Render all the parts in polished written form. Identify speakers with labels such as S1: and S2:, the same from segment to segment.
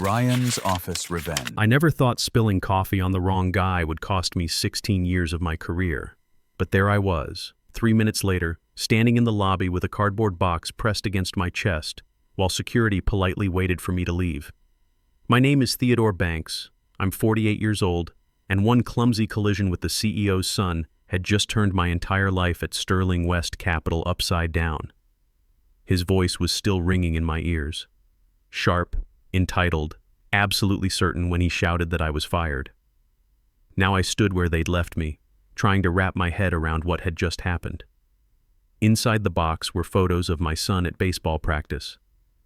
S1: Ryan's Office Revenge.
S2: I never thought spilling coffee on the wrong guy would cost me 16 years of my career. But there I was, 3 minutes later, standing in the lobby with a cardboard box pressed against my chest, while security politely waited for me to leave. My name is Theodore Banks. I'm 48 years old, and one clumsy collision with the CEO's son had just turned my entire life at Sterling West Capital upside down. His voice was still ringing in my ears. Sharp, entitled, absolutely certain when he shouted that I was fired. Now I stood where they'd left me, trying to wrap my head around what had just happened. Inside the box were photos of my son at baseball practice,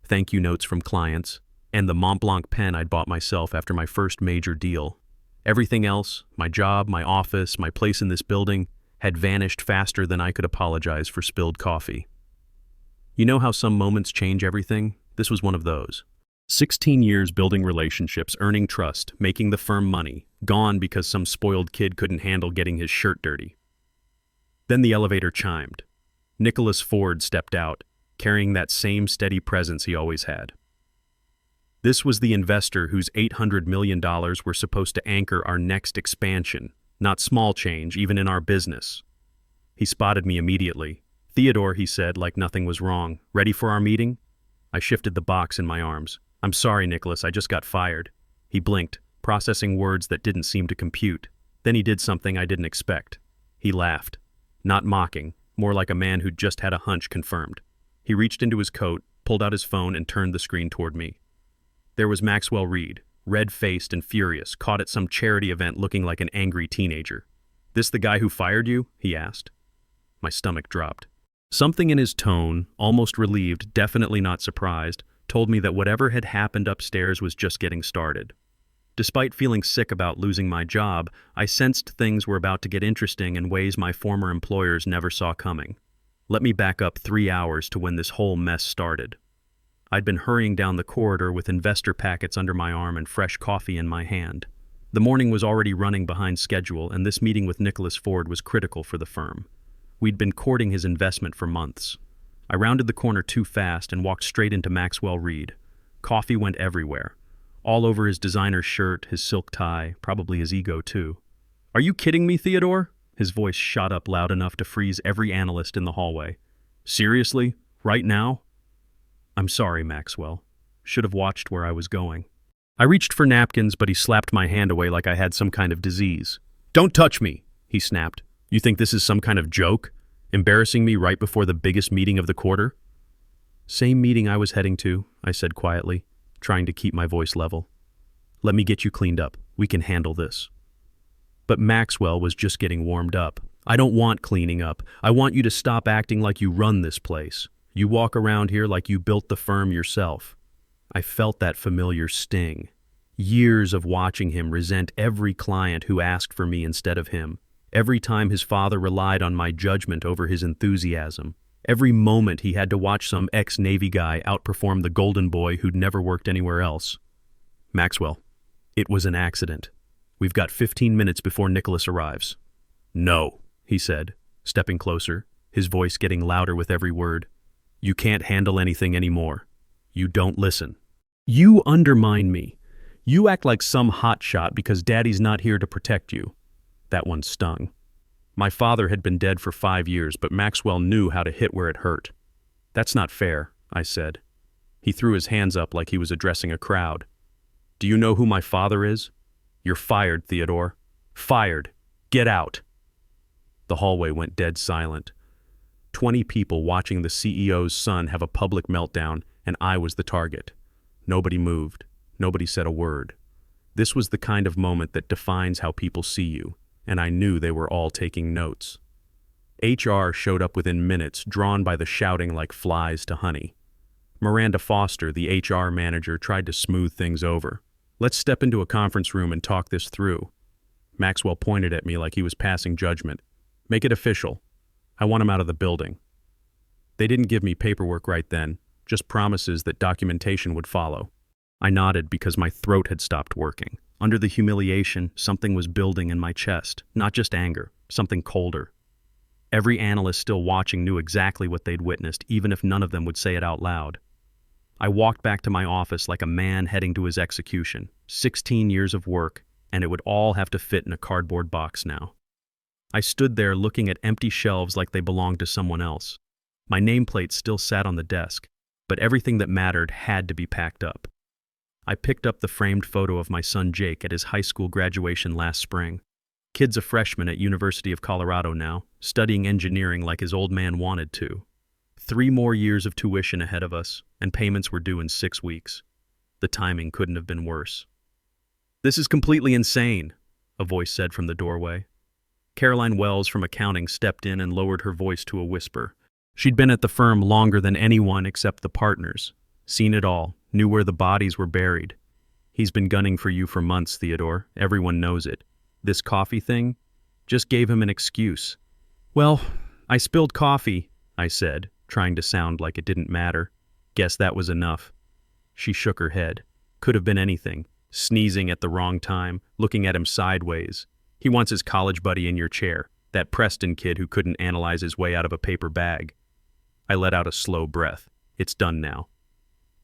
S2: thank you notes from clients, and the Mont Blanc pen I'd bought myself after my first major deal. Everything else, my job, my office, my place in this building, had vanished faster than I could apologize for spilled coffee. You know how some moments change everything? This was one of those. 16 years building relationships, earning trust, making the firm money, gone because some spoiled kid couldn't handle getting his shirt dirty. Then the elevator chimed. Nicholas Ford stepped out, carrying that same steady presence he always had. This was the investor whose $800 million were supposed to anchor our next expansion, not small change, even in our business. He spotted me immediately. "Theodore," he said, like nothing was wrong. "Ready for our meeting?" I shifted the box in my arms. "I'm sorry, Nicholas, I just got fired." He blinked, processing words that didn't seem to compute. Then he did something I didn't expect. He laughed. Not mocking, more like a man who'd just had a hunch confirmed. He reached into his coat, pulled out his phone, and turned the screen toward me. There was Maxwell Reed, red-faced and furious, caught at some charity event looking like an angry teenager. "This the guy who fired you?" he asked. My stomach dropped. Something in his tone, almost relieved, definitely not surprised, told me that whatever had happened upstairs was just getting started. Despite feeling sick about losing my job, I sensed things were about to get interesting in ways my former employers never saw coming. Let me back up 3 hours to when this whole mess started. I'd been hurrying down the corridor with investor packets under my arm and fresh coffee in my hand. The morning was already running behind schedule, and this meeting with Nicholas Ford was critical for the firm. We'd been courting his investment for months. I rounded the corner too fast and walked straight into Maxwell Reed. Coffee went everywhere. All over his designer shirt, his silk tie, probably his ego too. "Are you kidding me, Theodore?" His voice shot up loud enough to freeze every analyst in the hallway. "Seriously? Right now?" "I'm sorry, Maxwell. Should have watched where I was going." I reached for napkins, but he slapped my hand away like I had some kind of disease. "Don't touch me," he snapped. "You think this is some kind of joke? Embarrassing me right before the biggest meeting of the quarter?" "Same meeting I was heading to," I said quietly, trying to keep my voice level. "Let me get you cleaned up. We can handle this." But Maxwell was just getting warmed up. "I don't want cleaning up. I want you to stop acting like you run this place. You walk around here like you built the firm yourself." I felt that familiar sting. Years of watching him resent every client who asked for me instead of him. Every time his father relied on my judgment over his enthusiasm. Every moment he had to watch some ex-Navy guy outperform the golden boy who'd never worked anywhere else. "Maxwell, it was an accident. We've got 15 minutes before Nicholas arrives." "No," he said, stepping closer, his voice getting louder with every word. "You can't handle anything anymore. You don't listen. You undermine me. You act like some hotshot because Daddy's not here to protect you." That one stung. My father had been dead for 5 years, but Maxwell knew how to hit where it hurt. "That's not fair," I said. He threw his hands up like he was addressing a crowd. "Do you know who my father is? You're fired, Theodore. Fired. Get out." The hallway went dead silent. 20 people watching the CEO's son have a public meltdown, and I was the target. Nobody moved. Nobody said a word. This was the kind of moment that defines how people see you, and I knew they were all taking notes. HR showed up within minutes, drawn by the shouting like flies to honey. Miranda Foster, the HR manager, tried to smooth things over. "Let's step into a conference room and talk this through." Maxwell pointed at me like he was passing judgment. "Make it official. I want him out of the building." They didn't give me paperwork right then, just promises that documentation would follow. I nodded because my throat had stopped working. Under the humiliation, something was building in my chest, not just anger, something colder. Every analyst still watching knew exactly what they'd witnessed, even if none of them would say it out loud. I walked back to my office like a man heading to his execution. 16 years of work, and it would all have to fit in a cardboard box now. I stood there looking at empty shelves like they belonged to someone else. My nameplate still sat on the desk, but everything that mattered had to be packed up. I picked up the framed photo of my son Jake at his high school graduation last spring. Kid's a freshman at University of Colorado now, studying engineering like his old man wanted to. 3 more years of tuition ahead of us, and payments were due in 6 weeks. The timing couldn't have been worse. "This is completely insane," a voice said from the doorway. Caroline Wells from accounting stepped in and lowered her voice to a whisper. She'd been at the firm longer than anyone except the partners. Seen it all, knew where the bodies were buried. "He's been gunning for you for months, Theodore. Everyone knows it. This coffee thing just gave him an excuse." "Well, I spilled coffee," I said, trying to sound like it didn't matter. "Guess that was enough." She shook her head. Could have been anything. Sneezing at the wrong time, looking at him sideways. He wants his college buddy in your chair, that Preston kid who couldn't analyze his way out of a paper bag. I let out a slow breath. It's done now.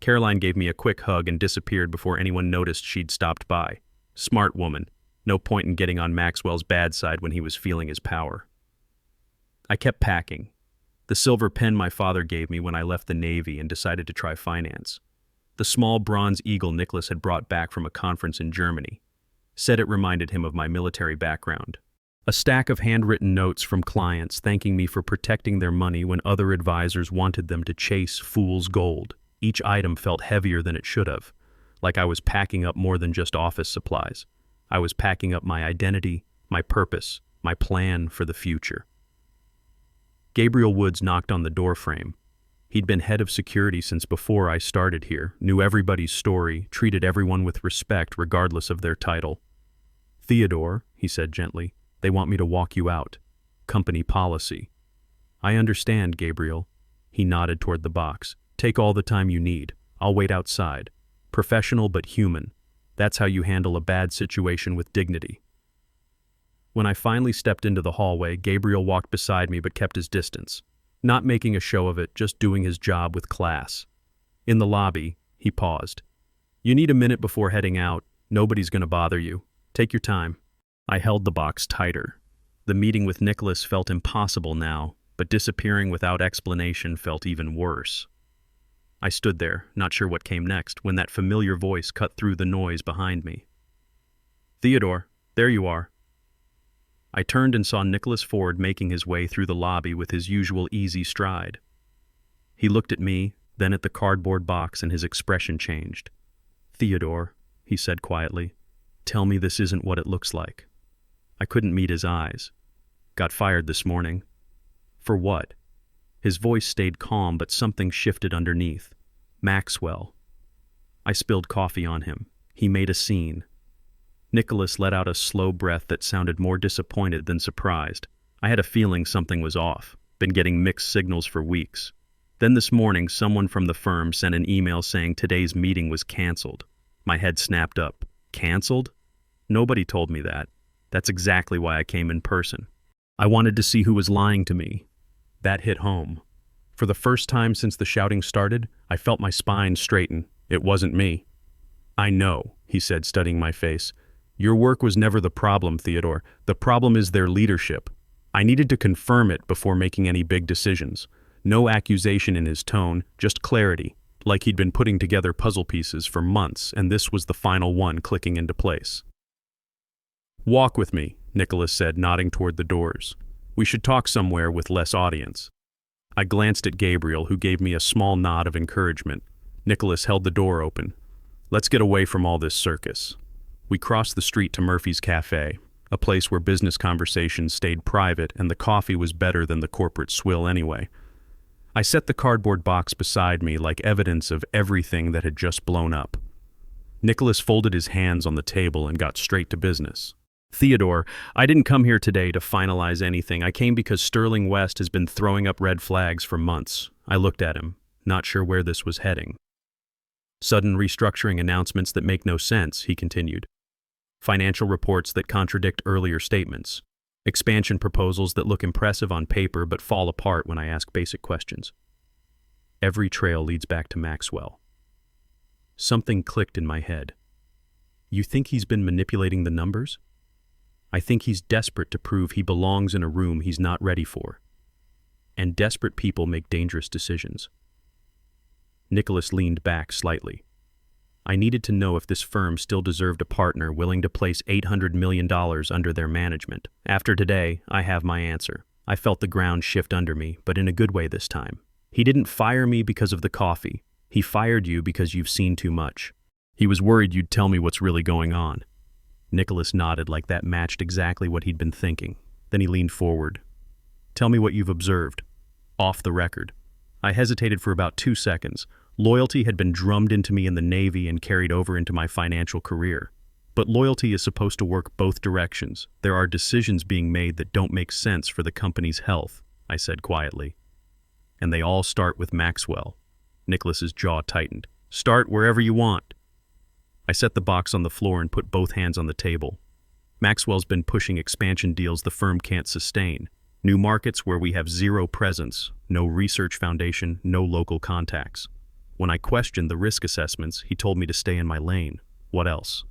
S2: Caroline gave me a quick hug and disappeared before anyone noticed she'd stopped by. Smart woman. No point in getting on Maxwell's bad side when he was feeling his power. I kept packing. The silver pen my father gave me when I left the Navy and decided to try finance. The small bronze eagle Nicholas had brought back from a conference in Germany. Said it reminded him of my military background. A stack of handwritten notes from clients thanking me for protecting their money when other advisors wanted them to chase fool's gold. Each item felt heavier than it should have, like I was packing up more than just office supplies. I was packing up my identity, my purpose, my plan for the future. Gabriel Woods knocked on the doorframe. He'd been head of security since before I started here, knew everybody's story, treated everyone with respect regardless of their title. "Theodore," he said gently, "they want me to walk you out. Company policy." "I understand, Gabriel." He nodded toward the box. "Take all the time you need. I'll wait outside. Professional but human. That's how you handle a bad situation with dignity." When I finally stepped into the hallway, Gabriel walked beside me but kept his distance. Not making a show of it, just doing his job with class. In the lobby, he paused. "You need a minute before heading out. Nobody's going to bother you. Take your time." I held the box tighter. The meeting with Nicholas felt impossible now, but disappearing without explanation felt even worse. I stood there, not sure what came next, when that familiar voice cut through the noise behind me. "Theodore, there you are." I turned and saw Nicholas Ford making his way through the lobby with his usual easy stride. He looked at me, then at the cardboard box, and his expression changed. "Theodore," he said quietly, "tell me this isn't what it looks like." I couldn't meet his eyes. "Got fired this morning." "For what?" His voice stayed calm, but something shifted underneath. "Maxwell." I spilled coffee on him. He made a scene. Nicholas let out a slow breath that sounded more disappointed than surprised. I had a feeling something was off. Been getting mixed signals for weeks. Then this morning, someone from the firm sent an email saying today's meeting was canceled. My head snapped up. Canceled? Nobody told me that. That's exactly why I came in person. I wanted to see who was lying to me. That hit home. For the first time since the shouting started, I felt my spine straighten. It wasn't me. "I know," he said, studying my face. "Your work was never the problem, Theodore. The problem is their leadership." I needed to confirm it before making any big decisions. No accusation in his tone, just clarity, like he'd been putting together puzzle pieces for months, and this was the final one clicking into place. "Walk with me," Nicholas said, nodding toward the doors. "We should talk somewhere with less audience." I glanced at Gabriel, who gave me a small nod of encouragement. Nicholas held the door open. "Let's get away from all this circus." We crossed the street to Murphy's Cafe, a place where business conversations stayed private and the coffee was better than the corporate swill anyway. I set the cardboard box beside me like evidence of everything that had just blown up. Nicholas folded his hands on the table and got straight to business. "Theodore, I didn't come here today to finalize anything. I came because Sterling West has been throwing up red flags for months." I looked at him, not sure where this was heading. "Sudden restructuring announcements that make no sense," he continued. "Financial reports that contradict earlier statements. Expansion proposals that look impressive on paper but fall apart when I ask basic questions. Every trail leads back to Maxwell. Something clicked in my head. You think he's been manipulating the numbers? I think he's desperate to prove he belongs in a room he's not ready for. And desperate people make dangerous decisions. Nicholas leaned back slightly. I needed to know if this firm still deserved a partner willing to place $800 million under their management. After today, I have my answer. I felt the ground shift under me, but in a good way this time. He didn't fire me because of the coffee. He fired you because you've seen too much. He was worried you'd tell me what's really going on. Nicholas nodded like that matched exactly what he'd been thinking. Then he leaned forward. Tell me what you've observed. Off the record. I hesitated for about 2 seconds. Loyalty had been drummed into me in the Navy and carried over into my financial career. But loyalty is supposed to work both directions. There are decisions being made that don't make sense for the company's health, I said quietly. And they all start with Maxwell. Nicholas's jaw tightened. Start wherever you want. I set the box on the floor and put both hands on the table. Maxwell's been pushing expansion deals the firm can't sustain. New markets where we have zero presence, no research foundation, no local contacts. When I questioned the risk assessments, he told me to stay in my lane. What else?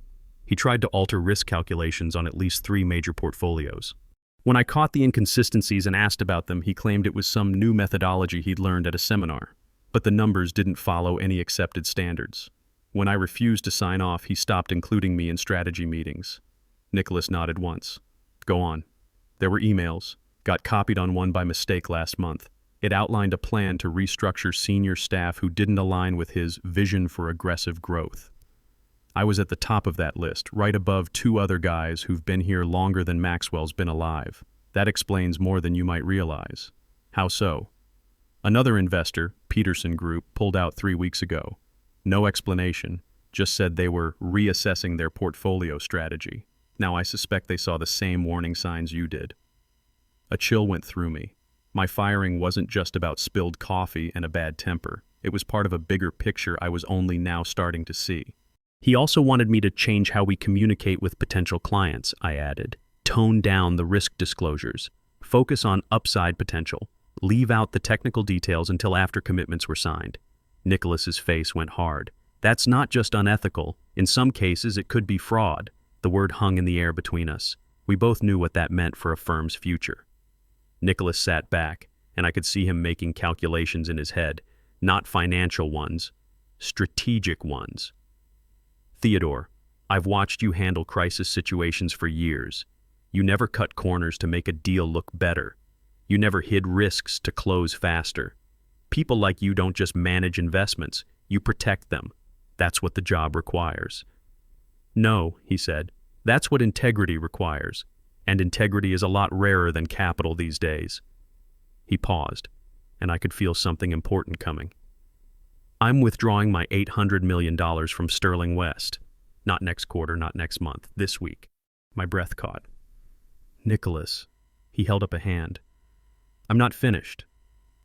S2: He tried to alter risk calculations on at least 3 major portfolios. When I caught the inconsistencies and asked about them, he claimed it was some new methodology he'd learned at a seminar. But the numbers didn't follow any accepted standards. When I refused to sign off, he stopped including me in strategy meetings. Nicholas nodded once. Go on. There were emails. Got copied on one by mistake last month. It outlined a plan to restructure senior staff who didn't align with his vision for aggressive growth. I was at the top of that list, right above 2 other guys who've been here longer than Maxwell's been alive. That explains more than you might realize. How so? Another investor, Peterson Group, pulled out 3 weeks ago. No explanation, just said they were reassessing their portfolio strategy. Now I suspect they saw the same warning signs you did. A chill went through me. My firing wasn't just about spilled coffee and a bad temper. It was part of a bigger picture I was only now starting to see. He also wanted me to change how we communicate with potential clients, I added. Tone down the risk disclosures. Focus on upside potential. Leave out the technical details until after commitments were signed. Nicholas's face went hard. That's not just unethical. In some cases, it could be fraud. The word hung in the air between us. We both knew what that meant for a firm's future. Nicholas sat back, and I could see him making calculations in his head. Not financial ones, strategic ones. Theodore, I've watched you handle crisis situations for years. You never cut corners to make a deal look better. You never hid risks to close faster. People like you don't just manage investments, you protect them. That's what the job requires. No, he said, that's what integrity requires. And integrity is a lot rarer than capital these days. He paused, and I could feel something important coming. I'm withdrawing my $800 million from Sterling West. Not next quarter, not next month, this week. My breath caught. Nicholas, he held up a hand. I'm not finished.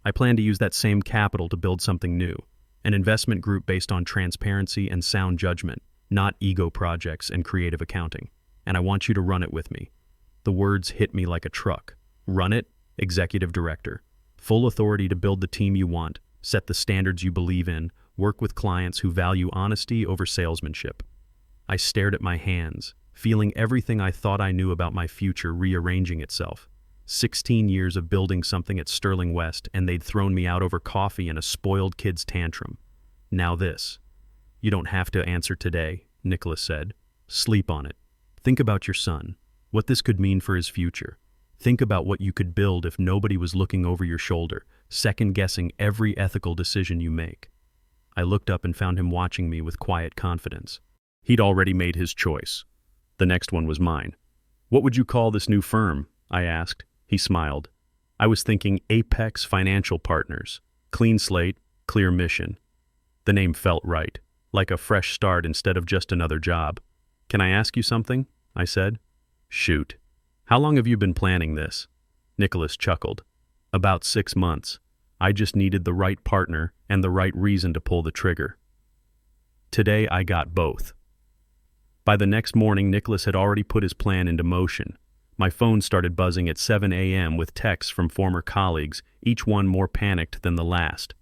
S2: I plan to use that same capital to build something new, an investment group based on transparency and sound judgment, not ego projects and creative accounting. And I want you to run it with me. The words hit me like a truck. Run it, executive director. Full authority to build the team you want, set the standards you believe in, work with clients who value honesty over salesmanship. I stared at my hands, feeling everything I thought I knew about my future rearranging itself. 16 years of building something at Sterling West, and they'd thrown me out over coffee and a spoiled kid's tantrum. Now this. You don't have to answer today, Nicholas said. Sleep on it. Think about your son, what this could mean for his future. Think about what you could build if nobody was looking over your shoulder, second-guessing every ethical decision you make. I looked up and found him watching me with quiet confidence. He'd already made his choice. The next one was mine. What would you call this new firm? I asked. He smiled. I was thinking Apex Financial Partners. Clean slate, clear mission. The name felt right, like a fresh start instead of just another job. Can I ask you something? I said. Shoot. How long have you been planning this? Nicholas chuckled. About 6 months. I just needed the right partner and the right reason to pull the trigger. Today I got both. By the next morning, Nicholas had already put his plan into motion. My phone started buzzing at 7 a.m. with texts from former colleagues, each one more panicked than the last.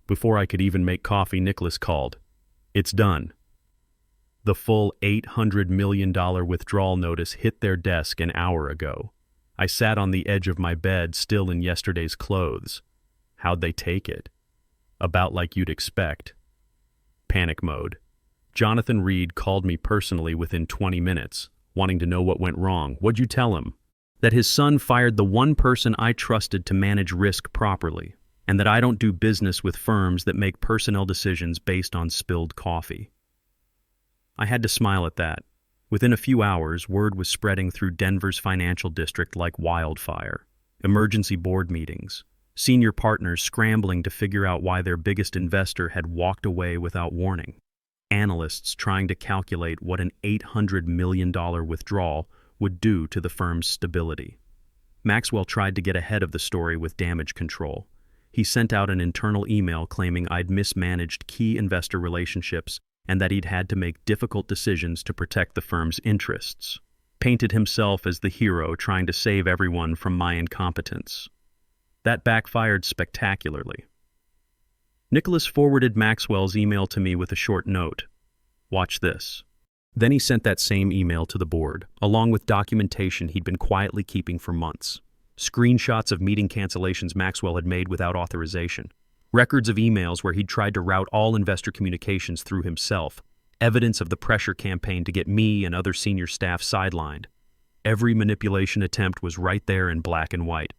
S2: Before I could even make coffee, Nicholas called. It's done. The full $800 million withdrawal notice hit their desk an hour ago. I sat on the edge of my bed, still in yesterday's clothes. How'd they take it? About like you'd expect. Panic mode. Jonathan Reed called me personally within 20 minutes, wanting to know what went wrong. What'd you tell him? That his son fired the one person I trusted to manage risk properly, and that I don't do business with firms that make personnel decisions based on spilled coffee. I had to smile at that. Within a few hours, word was spreading through Denver's financial district like wildfire. Emergency board meetings, senior partners scrambling to figure out why their biggest investor had walked away without warning, analysts trying to calculate what an $800 million withdrawal would do to the firm's stability. Maxwell tried to get ahead of the story with damage control. He sent out an internal email claiming I'd mismanaged key investor relationships and that he'd had to make difficult decisions to protect the firm's interests. Painted himself as the hero trying to save everyone from my incompetence. That backfired spectacularly. Nicholas forwarded Maxwell's email to me with a short note. Watch this. Then he sent that same email to the board, along with documentation he'd been quietly keeping for months. Screenshots of meeting cancellations Maxwell had made without authorization. Records of emails where he'd tried to route all investor communications through himself. Evidence of the pressure campaign to get me and other senior staff sidelined. Every manipulation attempt was right there in black and white.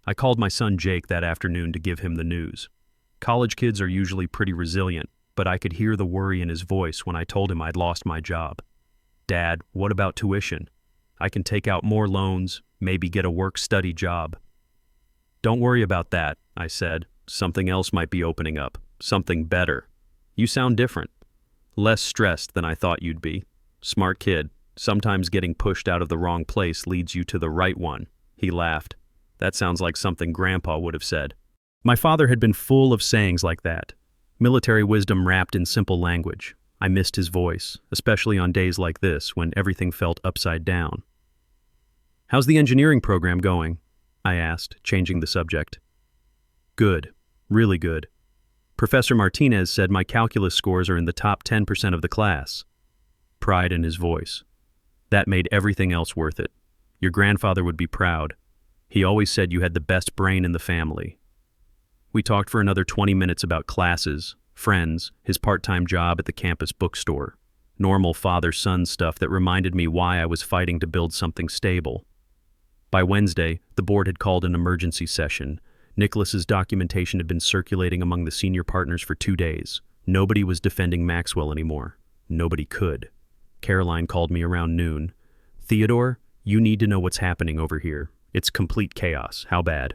S2: I called my son Jake that afternoon to give him the news. College kids are usually pretty resilient, but I could hear the worry in his voice when I told him I'd lost my job. Dad, what about tuition? I can take out more loans, maybe get a work-study job. Don't worry about that, I said. Something else might be opening up. Something better. You sound different. Less stressed than I thought you'd be. Smart kid. Sometimes getting pushed out of the wrong place leads you to the right one. He laughed. That sounds like something Grandpa would have said. My father had been full of sayings like that. Military wisdom wrapped in simple language. I missed his voice, especially on days like this when everything felt upside down. How's the engineering program going? I asked, changing the subject. Good. Really good. Professor Martinez said my calculus scores are in the top 10% of the class. Pride in his voice. That made everything else worth it. Your grandfather would be proud. He always said you had the best brain in the family. We talked for another 20 minutes about classes, friends, his part-time job at the campus bookstore. Normal father-son stuff that reminded me why I was fighting to build something stable. By Wednesday, the board had called an emergency session. Nicholas's documentation had been circulating among the senior partners for 2 days. Nobody was defending Maxwell anymore. Nobody could. Caroline called me around noon. Theodore, you need to know what's happening over here. It's complete chaos. How bad?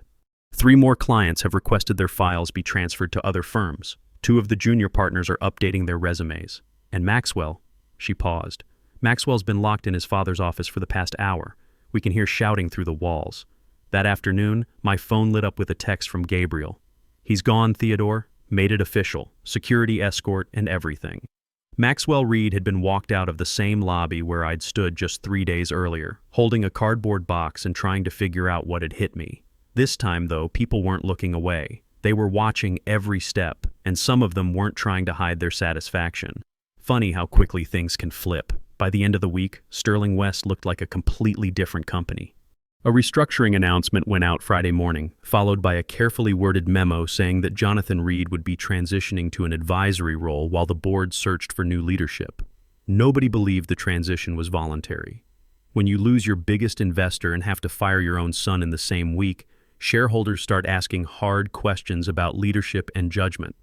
S2: 3 more clients have requested their files be transferred to other firms. 2 of the junior partners are updating their resumes. And Maxwell, she paused. Maxwell's been locked in his father's office for the past hour. We can hear shouting through the walls. That afternoon, my phone lit up with a text from Gabriel. He's gone, Theodore. Made it official. Security escort and everything. Maxwell Reed had been walked out of the same lobby where I'd stood just 3 days earlier, holding a cardboard box and trying to figure out what had hit me. This time, though, people weren't looking away. They were watching every step, and some of them weren't trying to hide their satisfaction. Funny how quickly things can flip. By the end of the week, Sterling West looked like a completely different company. A restructuring announcement went out Friday morning, followed by a carefully worded memo saying that Jonathan Reed would be transitioning to an advisory role while the board searched for new leadership. Nobody believed the transition was voluntary. When you lose your biggest investor and have to fire your own son in the same week, shareholders start asking hard questions about leadership and judgment.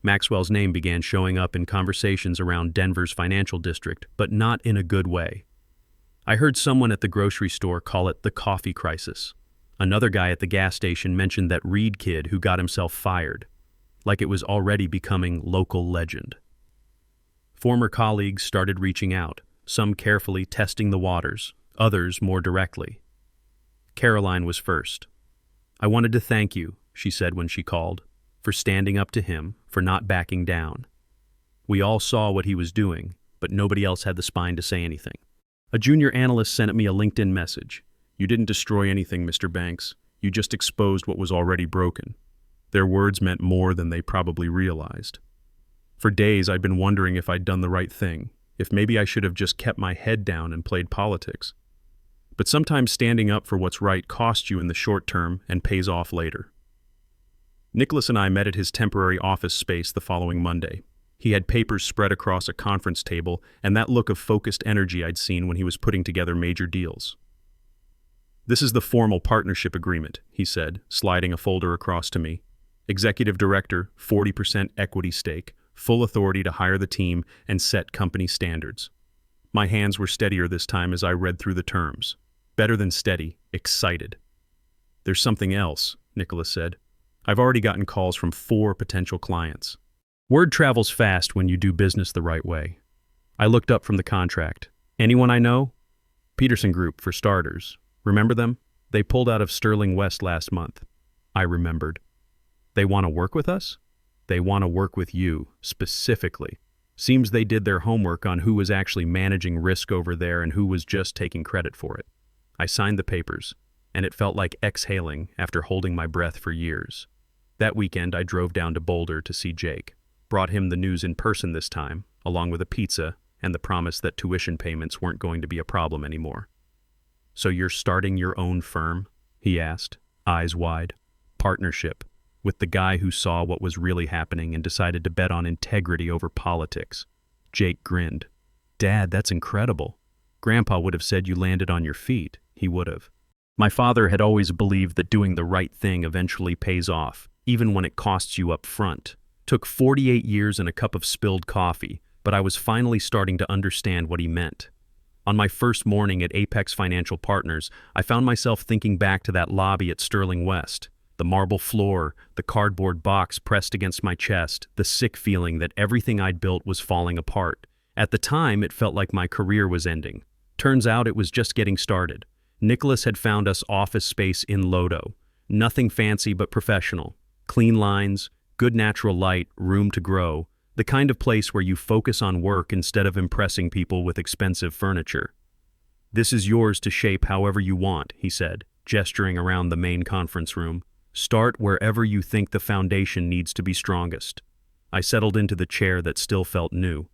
S2: Maxwell's name began showing up in conversations around Denver's financial district, but not in a good way. I heard someone at the grocery store call it the coffee crisis. Another guy at the gas station mentioned that Reed kid who got himself fired, like it was already becoming local legend. Former colleagues started reaching out, some carefully testing the waters, others more directly. Caroline was first. I wanted to thank you, she said when she called, for standing up to him, for not backing down. We all saw what he was doing, but nobody else had the spine to say anything. A junior analyst sent me a LinkedIn message. You didn't destroy anything, Mr. Banks. You just exposed what was already broken. Their words meant more than they probably realized. For days, I'd been wondering if I'd done the right thing, if maybe I should have just kept my head down and played politics. But sometimes standing up for what's right costs you in the short term and pays off later. Nicholas and I met at his temporary office space the following Monday. He had papers spread across a conference table and that look of focused energy I'd seen when he was putting together major deals. "This is the formal partnership agreement," he said, sliding a folder across to me. "Executive Director, 40% equity stake, full authority to hire the team and set company standards." My hands were steadier this time as I read through the terms. Better than steady, excited. "There's something else," Nicholas said. "I've already gotten calls from 4 potential clients." Word travels fast when you do business the right way. I looked up from the contract. "Anyone I know?" "Peterson Group, for starters. Remember them? They pulled out of Sterling West last month." I remembered. "They want to work with us?" "They want to work with you, specifically. Seems they did their homework on who was actually managing risk over there and who was just taking credit for it." I signed the papers, and it felt like exhaling after holding my breath for years. That weekend, I drove down to Boulder to see Jake. Brought him the news in person this time, along with a pizza and the promise that tuition payments weren't going to be a problem anymore. "So you're starting your own firm?" he asked, eyes wide. "Partnership, with the guy who saw what was really happening and decided to bet on integrity over politics." Jake grinned. "Dad, that's incredible. Grandpa would have said you landed on your feet. He would have." My father had always believed that doing the right thing eventually pays off, even when it costs you up front. Took 48 years and a cup of spilled coffee, but I was finally starting to understand what he meant. On my first morning at Apex Financial Partners, I found myself thinking back to that lobby at Sterling West. The marble floor, the cardboard box pressed against my chest, the sick feeling that everything I'd built was falling apart. At the time, it felt like my career was ending. Turns out it was just getting started. Nicholas had found us office space in Lodo. Nothing fancy but professional. Clean lines, good natural light, room to grow. The kind of place where you focus on work instead of impressing people with expensive furniture. "This is yours to shape however you want," he said, gesturing around the main conference room. "Start wherever you think the foundation needs to be strongest." I settled into the chair that still felt new.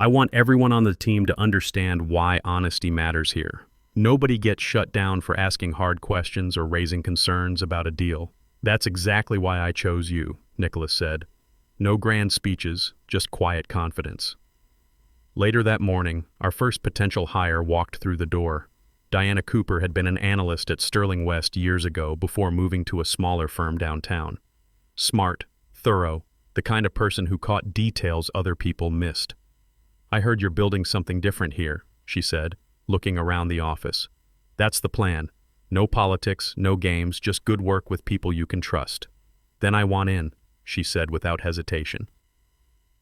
S2: "I want everyone on the team to understand why honesty matters here. Nobody gets shut down for asking hard questions or raising concerns about a deal. That's exactly why I chose you," Nicholas said. "No grand speeches, just quiet confidence." Later that morning, our first potential hire walked through the door. Diana Cooper had been an analyst at Sterling West years ago before moving to a smaller firm downtown. Smart, thorough, the kind of person who caught details other people missed. "I heard you're building something different here," she said, looking around the office. "That's the plan. No politics, no games, just good work with people you can trust." "Then I want in," she said without hesitation.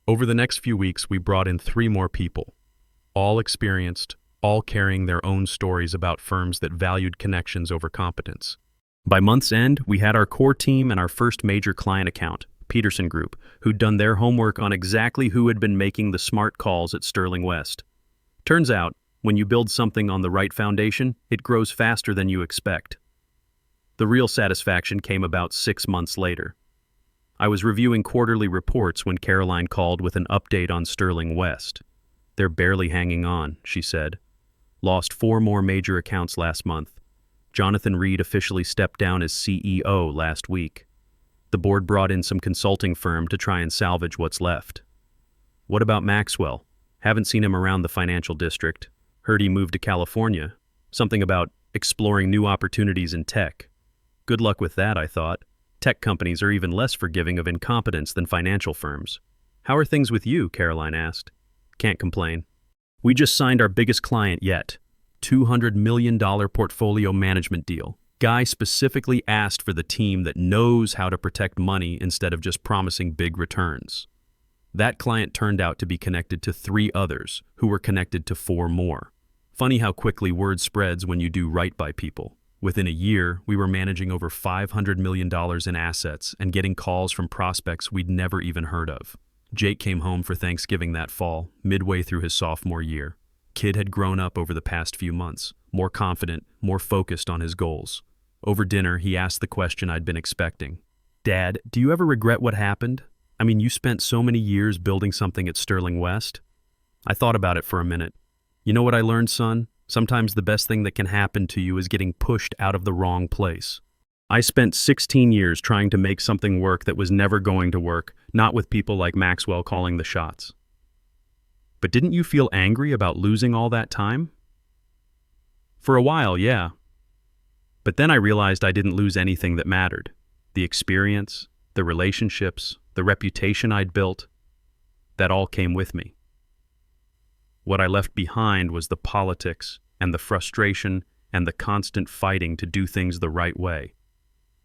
S2: Over the next few weeks, we brought in 3 more people. All experienced, all carrying their own stories about firms that valued connections over competence. By month's end, we had our core team and our first major client account, Peterson Group, who'd done their homework on exactly who had been making the smart calls at Sterling West. Turns out, when you build something on the right foundation, it grows faster than you expect. The real satisfaction came about 6 months later. I was reviewing quarterly reports when Caroline called with an update on Sterling West. "They're barely hanging on," she said. "Lost 4 more major accounts last month. Jonathan Reed officially stepped down as CEO last week. The board brought in some consulting firm to try and salvage what's left." "What about Maxwell? Haven't seen him around the financial district. Heard he moved to California. Something about exploring new opportunities in tech." Good luck with that, I thought. Tech companies are even less forgiving of incompetence than financial firms. "How are things with you?" Caroline asked. "Can't complain. We just signed our biggest client yet. $200 million portfolio management deal. Guy specifically asked for the team that knows how to protect money instead of just promising big returns. That client turned out to be connected to 3 others, who were connected to 4 more. Funny how quickly word spreads when you do right by people. Within a year, we were managing over $500 million in assets and getting calls from prospects we'd never even heard of. Jake came home for Thanksgiving that fall, midway through his sophomore year. Kid had grown up over the past few months, more confident, more focused on his goals. Over dinner, he asked the question I'd been expecting. "Dad, do you ever regret what happened?" I mean, you spent so many years building something at Sterling West. I thought about it for a minute. You know what I learned, son? Sometimes the best thing that can happen to you is getting pushed out of the wrong place. I spent 16 years trying to make something work that was never going to work, not with people like Maxwell calling the shots. But didn't you feel angry about losing all that time? For a while, yeah. But then I realized I didn't lose anything that mattered. The experience, the relationships, the reputation I'd built, that all came with me. What I left behind was the politics and the frustration and the constant fighting to do things the right way.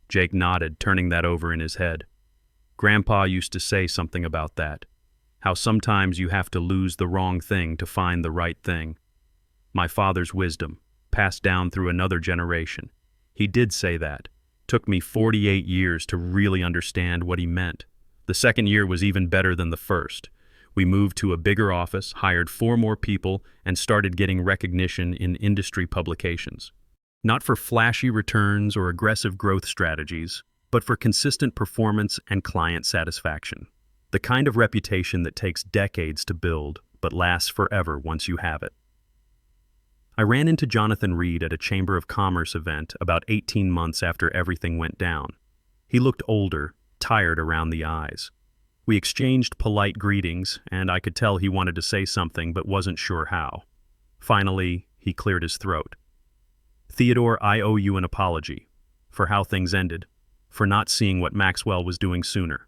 S2: Jake nodded, turning that over in his head. Grandpa used to say something about that, how sometimes you have to lose the wrong thing to find the right thing. My father's wisdom, passed down through another generation. He did say that. Took me 48 years to really understand what he meant. The second year was even better than the first. We moved to a bigger office, hired 4 more people, and started getting recognition in industry publications. Not for flashy returns or aggressive growth strategies, but for consistent performance and client satisfaction. The kind of reputation that takes decades to build, but lasts forever once you have it. I ran into Jonathan Reed at a Chamber of Commerce event about 18 months after everything went down. He looked older, tired around the eyes. We exchanged polite greetings, and I could tell he wanted to say something but wasn't sure how. Finally, he cleared his throat. Theodore, I owe you an apology for how things ended, for not seeing what Maxwell was doing sooner.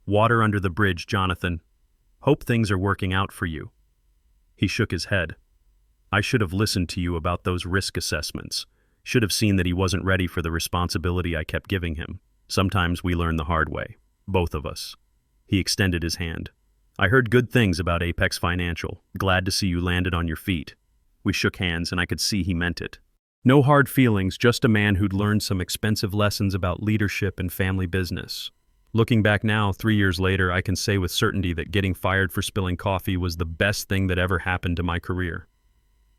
S2: Water under the bridge, Jonathan. Hope things are working out for you. He shook his head. I should have listened to you about those risk assessments. Should have seen that he wasn't ready for the responsibility I kept giving him. Sometimes we learn the hard way, both of us. He extended his hand. I heard good things about Apex Financial. Glad to see you landed on your feet. We shook hands and I could see he meant it. No hard feelings, just a man who'd learned some expensive lessons about leadership and family business. Looking back now, 3 years later, I can say with certainty that getting fired for spilling coffee was the best thing that ever happened to my career.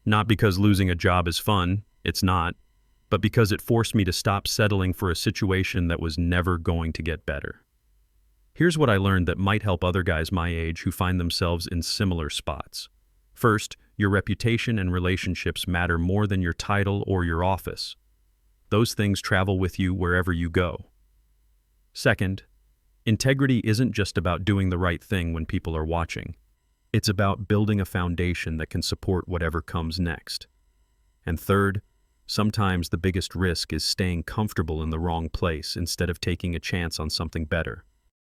S2: Not because losing a job is fun, it's not, but because it forced me to stop settling for a situation that was never going to get better. Here's what I learned that might help other guys my age who find themselves in similar spots. First, your reputation and relationships matter more than your title or your office. Those things travel with you wherever you go. Second, integrity isn't just about doing the right thing when people are watching. It's about building a foundation that can support whatever comes next. And third, sometimes the biggest risk is staying comfortable in the wrong place instead of taking a chance on something better.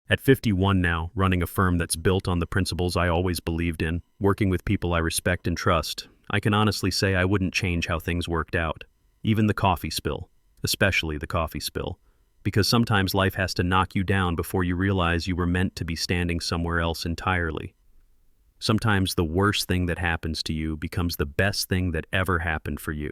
S2: At 51 now, running a firm that's built on the principles I always believed in, working with people I respect and trust, I can honestly say I wouldn't change how things worked out. Even the coffee spill, especially the coffee spill, because sometimes life has to knock you down before you realize you were meant to be standing somewhere else entirely. Sometimes the worst thing that happens to you becomes the best thing that ever happened for you.